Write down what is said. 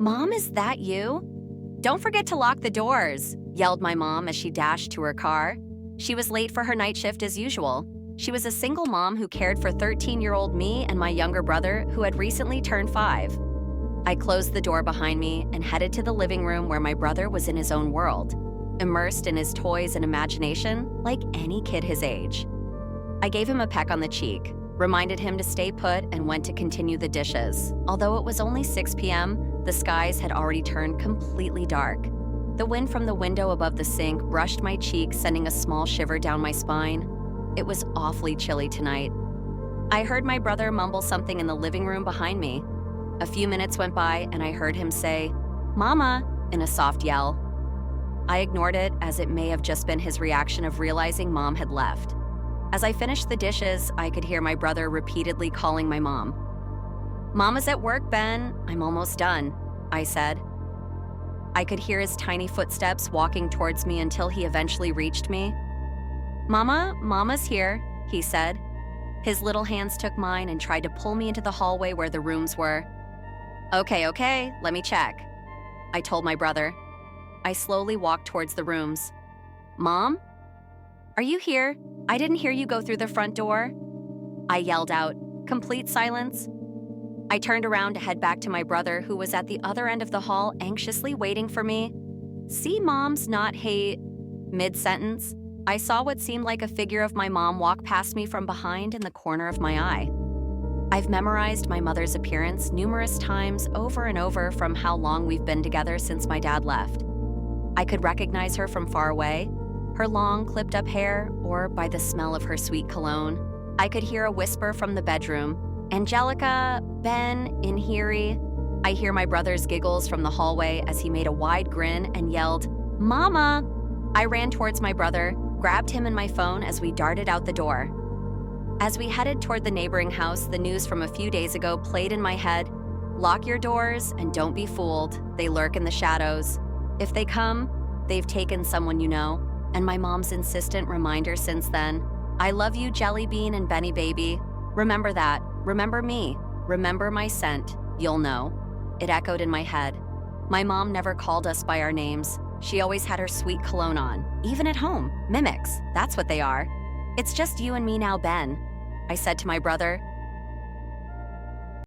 Mom, is that you? Don't forget to lock the doors, yelled my mom as she dashed to her car. She was late for her night shift as usual. She was a single mom who cared for 13-year-old me and my younger brother, who had recently turned 5. I closed the door behind me and headed to the living room where my brother was in his own world, immersed in his toys and imagination like any kid his age. I gave him a peck on the cheek, reminded him to stay put, and went to continue the dishes. Although it was only 6 p.m., the skies had already turned completely dark. The wind from the window above the sink brushed my cheek, sending a small shiver down my spine. It was awfully chilly tonight. I heard my brother mumble something in the living room behind me. A few minutes went by and I heard him say, "Mama," in a soft yell. I ignored it, as it may have just been his reaction of realizing Mom had left. As I finished the dishes, I could hear my brother repeatedly calling my mom. "Mama's at work, Ben. I'm almost done," I said. I could hear his tiny footsteps walking towards me until he eventually reached me. Mama's here," he said. His little hands took mine and tried to pull me into the hallway where the rooms were. Okay, let me check," I told my brother. I slowly walked towards the rooms. "Mom? Are you here? I didn't hear you go through the front door," I yelled out. Complete silence. I turned around to head back to my brother, who was at the other end of the hall, anxiously waiting for me. "See, Mom's not Mid-sentence, I saw what seemed like a figure of my mom walk past me from behind in the corner of my eye. I've memorized my mother's appearance numerous times over and over from how long we've been together since my dad left. I could recognize her from far away, her long, clipped-up hair, or by the smell of her sweet cologne. I could hear a whisper from the bedroom, "Angelica, Ben, Inhiri." I hear my brother's giggles from the hallway as he made a wide grin and yelled, "Mama!" I ran towards my brother, grabbed him and my phone as we darted out the door. As we headed toward the neighboring house, the news from a few days ago played in my head. "Lock your doors and don't be fooled. They lurk in the shadows. If they come, they've taken someone you know." And my mom's insistent reminder since then, "I love you, Jelly Bean and Benny Baby. Remember that. Remember me. Remember my scent. You'll know." It echoed in my head. My mom never called us by our names. She always had her sweet cologne on, even at home. Mimics, that's what they are. "It's just you and me now, Ben," I said to my brother,